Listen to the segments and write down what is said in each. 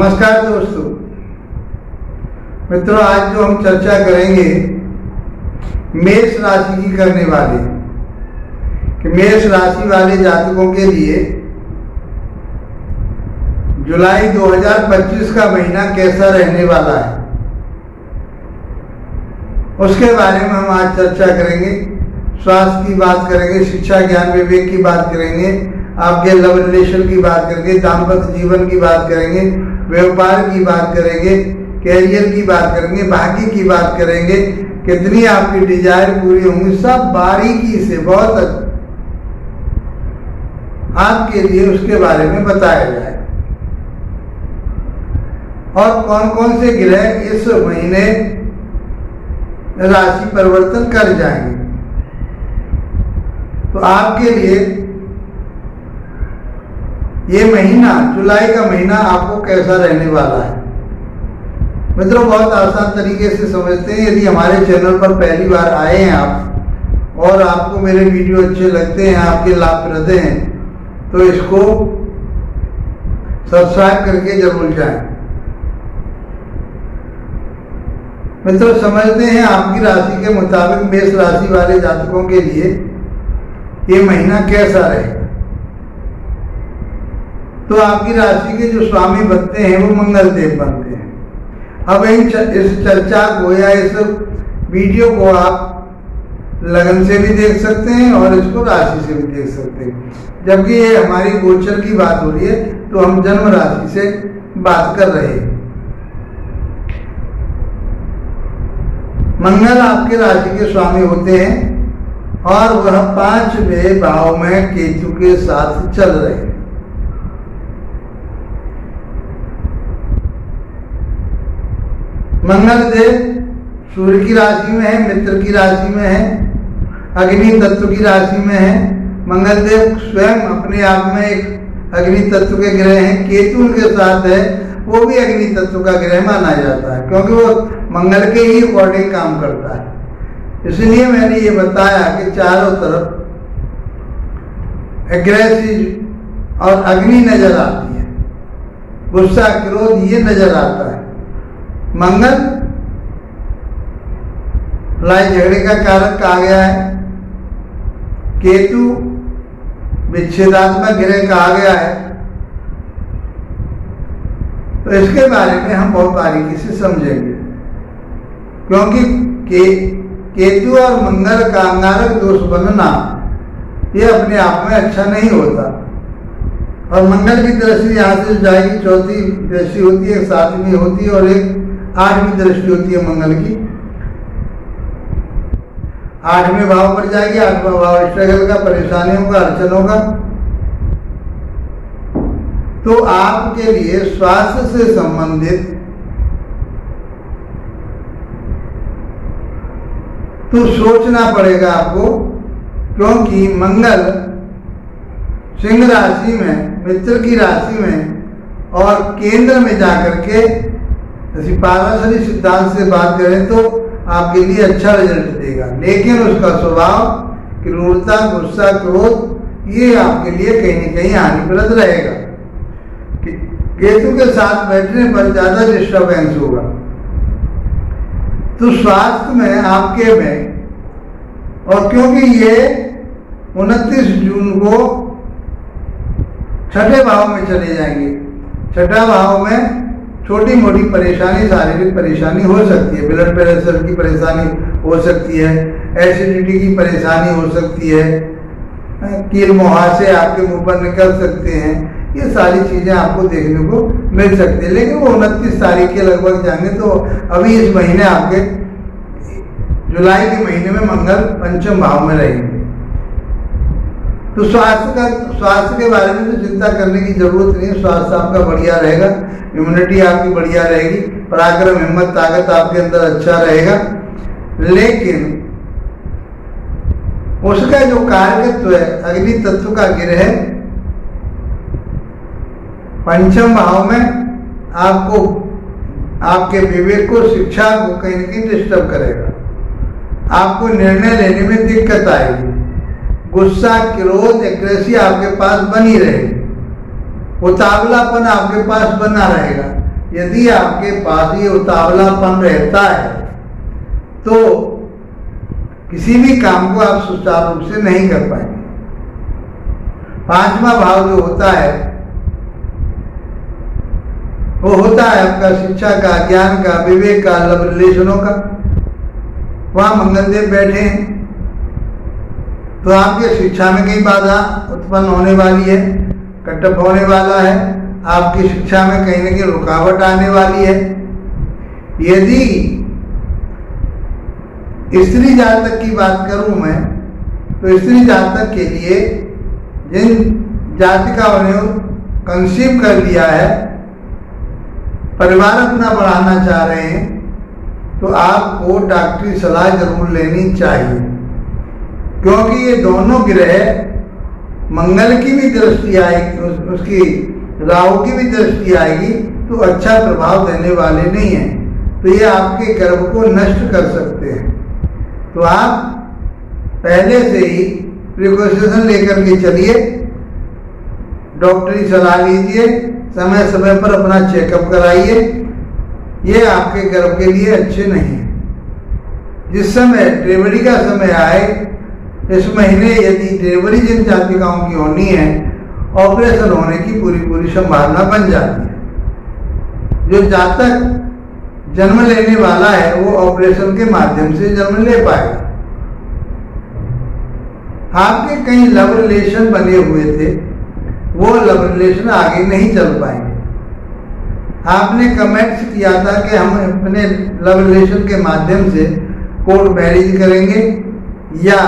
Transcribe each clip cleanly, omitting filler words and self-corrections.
नमस्कार दोस्तों मित्रों, आज जो हम चर्चा करेंगे मेष राशि की करने वाले कि मेष राशि वाले जातकों के लिए जुलाई 2025 का महीना कैसा रहने वाला है, उसके बारे में हम आज चर्चा करेंगे। स्वास्थ्य की बात करेंगे, शिक्षा ज्ञान विवेक की बात करेंगे, आपके लव रिलेशन की बात करेंगे, दाम्पत्य जीवन की बात करेंगे, व्यापार की बात करेंगे, कैरियर की बात करेंगे, भाग्य की बात करेंगे, कितनी आपकी डिजायर पूरी होंगी, सब बारीकी से बहुत आपके लिए उसके बारे में बताया जाए। और कौन कौन से ग्रह इस महीने राशि परिवर्तन कर जाएंगे, तो आपके लिए ये महीना, जुलाई का महीना आपको कैसा रहने वाला है। मित्रों, बहुत आसान तरीके से समझते हैं। यदि हमारे चैनल पर पहली बार आए हैं आप और आपको मेरे वीडियो अच्छे लगते हैं, आपके लाभप्रद हैं, तो इसको सब्सक्राइब करके जरूर जाएं। मित्रों, समझते हैं आपकी राशि के मुताबिक मेष राशि वाले जातकों के लिए ये महीना कैसा रहेगा। तो आपकी राशि के जो स्वामी बनते हैं वो मंगल देव बनते हैं। अब इस चर्चा को या इस वीडियो को आप लगन से भी देख सकते हैं और इसको राशि से भी देख सकते हैं। जबकि ये हमारी गोचर की बात हो रही है तो हम जन्म राशि से बात कर रहे हैं। मंगल आपके राशि के स्वामी होते हैं और वह 5वें भाव में केतु के साथ चल रहे हैं। मंगल देव सूर्य की राशि में है, मित्र की राशि में है, अग्नि तत्व की राशि में है। मंगल देव स्वयं अपने आप में एक अग्नि तत्व के ग्रह हैं। केतु उनके साथ है, वो भी अग्नि तत्व का ग्रह माना जाता है क्योंकि वो मंगल के ही अकॉर्डिंग काम करता है। इसलिए मैंने ये बताया कि चारों तरफ एग्रेसिव और अग्नि नजर आती है, गुस्सा क्रोध ये नजर आता है। मंगल लड़ाई झगड़े का कारक कहा गया है, केतु विच्छेदात्मक ग्रह कहा गया है। तो इसके बारे में हम बहुत बारीकी से समझेंगे क्योंकि केतु और मंगल का अंगारक दोष बनना ये अपने आप में अच्छा नहीं होता। और मंगल की दृष्टि यहाँ से जाएगी, चौथी दृष्टि होती है, 7वीं होती है और एक 8वीं दृष्टि होती है मंगल की। 8वें भाव पर जाएगी। 8वां भाव स्ट्रगल का, परेशानियों का, अड़चनों का। तो आपके लिए स्वास्थ्य से संबंधित तो सोचना पड़ेगा आपको, क्योंकि मंगल सिंह राशि में, मित्र की राशि में और केंद्र में जाकर के, यदि पाराशरी सिद्धांत से बात करें तो आपके लिए अच्छा रिजल्ट देगा। लेकिन उसका स्वभाव, क्रूरता, गुस्सा, क्रोध ये आपके लिए कहीं न कहीं हानिप्रद रहेगा। केतु के साथ बैठने पर ज्यादा डिस्टर्बेंस होगा। तो स्वास्थ्य में आपके में, और क्योंकि ये 29 जून को 6ठे भाव में चले जाएंगे, 6ठा भाव में छोटी मोटी परेशानी, शारीरिक परेशानी हो सकती है, ब्लड प्रेशर की परेशानी हो सकती है, एसिडिटी की परेशानी हो सकती है, कील मुहासे आपके मुंह पर निकल सकते हैं, ये सारी चीजें आपको देखने को मिल सकती है। लेकिन वो 29 तारीख के लगभग जाएंगे। तो अभी इस महीने आपके जुलाई के महीने में मंगल 5म भाव में रहेंगे। तो स्वास्थ्य के बारे में तो चिंता करने की जरूरत नहीं। स्वास्थ्य आपका बढ़िया रहेगा, इम्यूनिटी आपकी बढ़िया रहेगी, पराक्रम, हिम्मत, ताकत आपके अंदर अच्छा रहेगा। लेकिन उसका जो कार्यत्व है, अग्नि तत्व का ग्रह 5म भाव में आपको, आपके विवेक को, शिक्षा को कहीं न कहीं डिस्टर्ब करेगा। आपको निर्णय लेने में दिक्कत आएगी। गुस्सा, क्रोध, एग्रेसिव आपके पास बनी रहेगी। उतावलापन आपके पास बना रहेगा। यदि आपके पास ये उतावलापन रहता है तो किसी भी काम को आप सुचारू रूप से नहीं कर पाएंगे। पांचवा भाव जो होता है वो होता है आपका शिक्षा का, ज्ञान का, विवेक का, लव रिलेशनों का। वहां मंगलदेव बैठे हैं तो आपके शिक्षा में कई बाधा उत्पन्न होने वाली है, कटअप होने वाला है, आपकी शिक्षा में कहीं न कहीं रुकावट आने वाली है। यदि स्त्री जातक की बात करूं मैं तो स्त्री जातक के लिए जिन जातिकाओं ने कंसीव कर लिया है, परिवार अपना बढ़ाना चाह रहे हैं, तो आपको डॉक्टरी सलाह जरूर लेनी चाहिए, क्योंकि ये दोनों ग्रह मंगल की भी दृष्टि आएगी, उसकी राहु की भी दृष्टि आएगी तो अच्छा प्रभाव देने वाले नहीं है, तो ये आपके गर्भ को नष्ट कर सकते हैं। तो आप पहले से ही प्रिकॉशन लेकर के चलिए, डॉक्टरी सलाह लीजिए, समय समय पर अपना चेकअप कराइए। ये आपके गर्भ के लिए अच्छे नहीं है। जिस समय डिलीवरी का समय आए, इस महीने यदि डिलीवरी जिन जातिकाओं की होनी है, ऑपरेशन होने की पूरी संभावना बन जाती है। जो जातक जन्म लेने वाला है वो ऑपरेशन के माध्यम से जन्म ले पाएगा। आपके कई लव रिलेशन बने हुए थे, वो लव रिलेशन आगे नहीं चल पाएंगे। आपने कमेंट्स किया था कि हम अपने लव रिलेशन के माध्यम से कोर्ट मैरिज करेंगे, या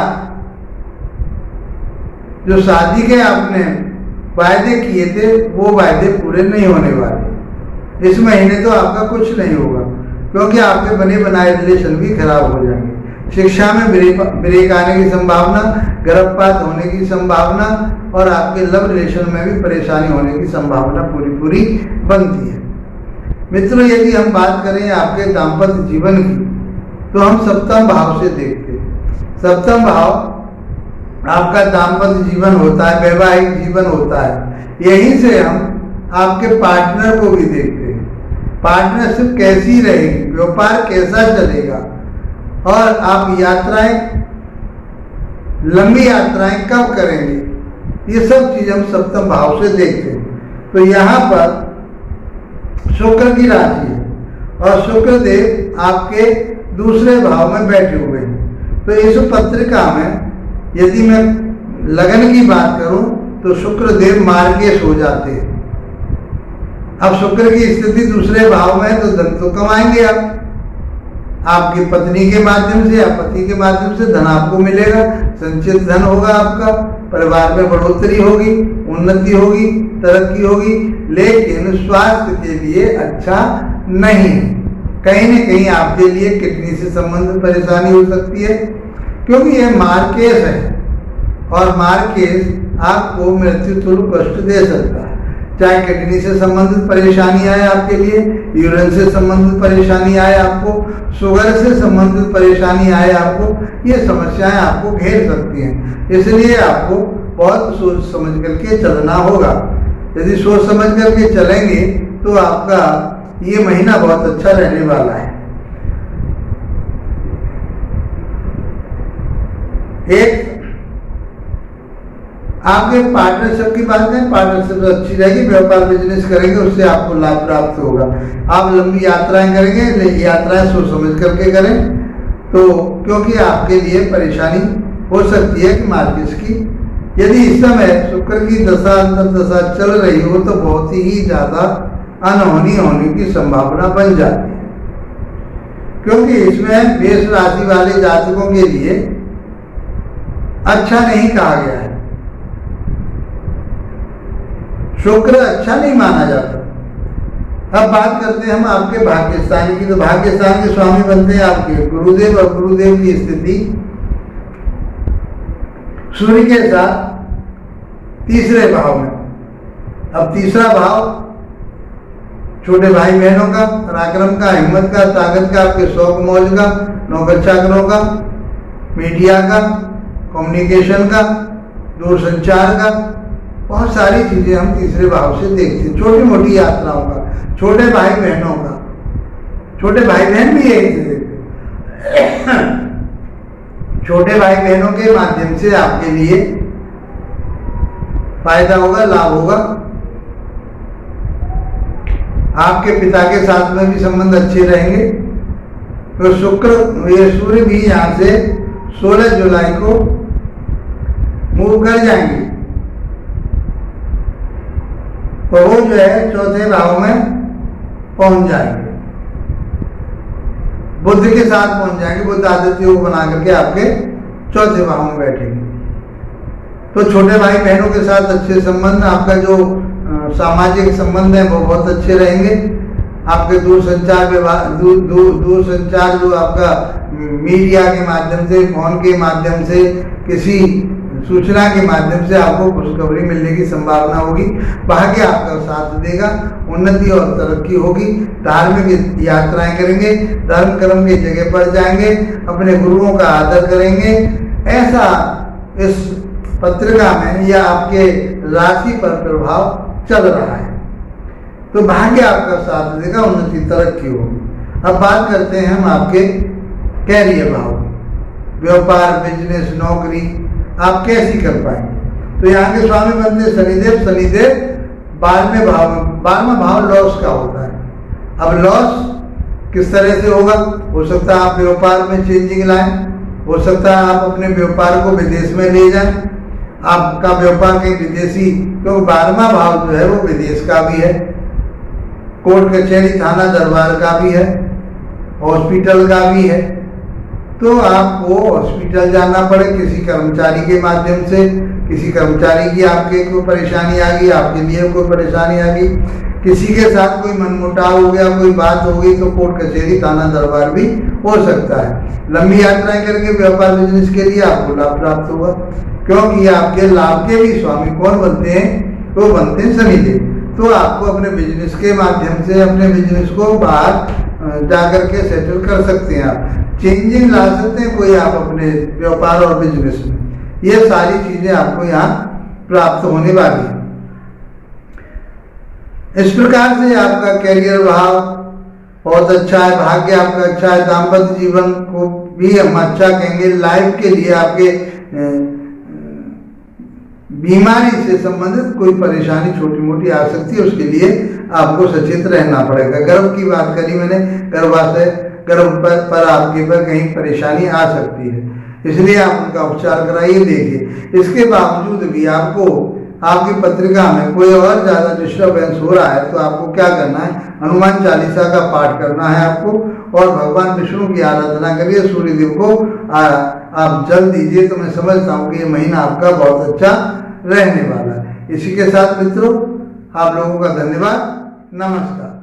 जो शादी के आपने वायदे किए थे वो वायदे पूरे नहीं होने वाले। इस महीने तो आपका कुछ नहीं होगा, क्योंकि आपके बने बनाए रिलेशन भी खराब हो जाएंगे। शिक्षा में ब्रेक आने की संभावना, गर्भपात होने की संभावना, और आपके लव रिलेशन में भी परेशानी होने की संभावना पूरी बनती है। मित्रों, यदि हम बात करें आपके दाम्पत्य जीवन की, तो हम सप्तम भाव से देखते हैं। सप्तम भाव आपका दाम्पत्य जीवन होता है, वैवाहिक जीवन होता है। यहीं से हम आपके पार्टनर को भी देखते हैं। पार्टनरशिप कैसी रहेगी, व्यापार कैसा चलेगा, और आप यात्राएं, लंबी यात्राएं कब करेंगे, ये सब चीज हम सप्तम भाव से देखते हैं। तो यहाँ पर शुक्र की राशि है और शुक्र देव आपके दूसरे भाव में बैठे हुए हैं। तो इस पत्रिका में यदि मैं लगन की बात करूं तो शुक्र देव मार्गेश हो जाते हैं। अब शुक्र की स्थिति दूसरे भाव में है तो धन तो कमाएंगे आप, आपकी पत्नी के माध्यम से या पति के माध्यम से धन आपको मिलेगा, संचित धन होगा आपका, परिवार में बढ़ोतरी होगी, उन्नति होगी, तरक्की होगी। लेकिन स्वास्थ्य के लिए अच्छा नहीं है। कहीं न कहीं आपके लिए किडनी से संबंधित परेशानी हो सकती है, क्योंकि यह मार्केश है और मार्केश आपको मृत्यु तुल्य कष्ट दे सकता है। चाहे किडनी से संबंधित परेशानी आए आपके लिए, यूरिन से संबंधित परेशानी आए आपको, शुगर से संबंधित परेशानी आए आपको, ये समस्याएं आपको घेर सकती हैं। इसलिए आपको बहुत सोच समझ करके चलना होगा। यदि सोच समझ करके चलेंगे तो आपका ये महीना बहुत अच्छा रहने वाला है। एक आपके पार्टनरशिप की बात है, पार्टनरशिप अच्छी रहेगी, व्यापार बिजनेस करेंगे उससे आपको लाभ प्राप्त होगा। आप लंबी यात्राएं करेंगे, यात्राएं सोच समझ करके करें, तो क्योंकि आपके लिए परेशानी हो सकती है कि मार्केट की। यदि इस समय शुक्र की दशा अंतर्दशा चल रही हो तो बहुत ही ज्यादा अनहोनी होने की संभावना बन जाती है, क्योंकि इसमें मेष राशि वाले जातकों के लिए अच्छा नहीं कहा गया है। शुक्र अच्छा नहीं माना जाता। अब बात करते हैं हम आपके भाग्यस्थान की। तो भाग्यस्थान के स्वामी बनते हैं आपके गुरुदेव, और गुरुदेव की स्थिति सूर्य के साथ तीसरे भाव में। अब तीसरा भाव छोटे भाई बहनों का, पराक्रम का, हिम्मत का, ताकत का, आपके शौक मौज का, नौकर चाकरों का, मीडिया का, कम्युनिकेशन का, दूरसंचार का, बहुत सारी चीजें हम तीसरे भाव से देखते हैं। छोटी मोटी यात्राओं का, छोटे भाई बहनों का, छोटे भाई बहन भी यही से देखते हैं। छोटे भाई बहनों के माध्यम से आपके लिए फायदा होगा, लाभ होगा। आपके पिता के साथ में भी संबंध अच्छे रहेंगे। तो सूर्य भी यहाँ से 16 जुलाई को मूव कर जाएंगे, तो वो जो है चौथे भाव में पहुंच जाएंगे, बुद्ध के साथ पहुंच जाएंगे। बुद्ध आदित्य योग बना करके आपके चौथे भाव में बैठेंगे। तो छोटे भाई बहनों के साथ अच्छे संबंध, आपका जो सामाजिक संबंध है वो बहुत अच्छे रहेंगे। आपके दूरसंचार दूरसंचार जो आपका मीडिया के माध्यम से, फोन के माध्यम से, किसी सूचना के माध्यम से आपको खुशखबरी मिलने की संभावना होगी। भाग्य आपका साथ देगा, उन्नति और तरक्की होगी। धार्मिक यात्राएं करेंगे, धर्म कर्म की जगह पर जाएंगे, अपने गुरुओं का आदर करेंगे। ऐसा इस पत्रिका में या आपके राशि पर प्रभाव चल रहा है। तो भाग्य आपका साथ देगा, उन्नति तरक्की होगी। अब बात करते हैं हम आपके कैरियर भाव की। व्यापार, बिजनेस, नौकरी आप कैसी कर पाएंगे? तो यहाँ के स्वामी बनते शनिदेव। शनिदेव 12वां भाव लॉस का होता है। अब लॉस किस तरह से होगा? हो सकता है आप व्यापार में चेंजिंग लाएं, हो सकता है आप अपने व्यापार को विदेश में ले जाएं, आपका व्यापार कहीं विदेशी, क्योंकि 12वां भाव जो है वो विदेश का भी है, कोर्ट कचहरी थाना दरबार का भी है, हॉस्पिटल का भी है। तो आपको हॉस्पिटल जाना पड़े किसी कर्मचारी के माध्यम से, किसी कर्मचारी की आपके कोई परेशानी आ गई, आपके लिए कोई परेशानी आ गई, किसी के साथ कोई मनमुटाव हो गया, कोई बात हो गई, तो कोर्ट कचहरी थाना दरबार भी हो सकता है। लंबी यात्राएं करके व्यापार बिजनेस के लिए आपको लाभ प्राप्त होगा, क्योंकि आपके लाभ के भी स्वामी कौन बनते हैं? तो बनते हैं शनिदेव। तो आपको अपने बिजनेस के माध्यम से अपने बिजनेस को बाहर जाकर के सेटल कर सकते हैं, आप चेंजिंग ला सकते हैं कोई आप अपने व्यापार और बिजनेस में। ये सारी चीजें आपको यहाँ प्राप्त होने वाली है। इस प्रकार से आपका कैरियर भाव बहुत अच्छा है, भाग्य आपका अच्छा है। दाम्पत्य जीवन को भी हम अच्छा कहेंगे। लाइफ के लिए आपके बीमारी से संबंधित कोई परेशानी छोटी मोटी आ सकती है, उसके लिए आपको सचेत रहना पड़ेगा। गर्भ की बात करी मैंने, गर्भ पर आपके पर कहीं परेशानी आ सकती है, इसलिए आप उनका उपचार कराइए, देखिए। इसके बावजूद भी आपको आपकी पत्रिका में कोई और ज़्यादा डिस्टर्बेंस हो रहा है, तो आपको क्या करना है? हनुमान चालीसा का पाठ करना है आपको, और भगवान विष्णु की आराधना करिए। सूर्यदेव को आप जल दीजिए। तो मैं समझता हूँ कि ये महीना आपका बहुत अच्छा रहने वाला है। इसी के साथ मित्रों, आप लोगों का धन्यवाद। नमस्कार।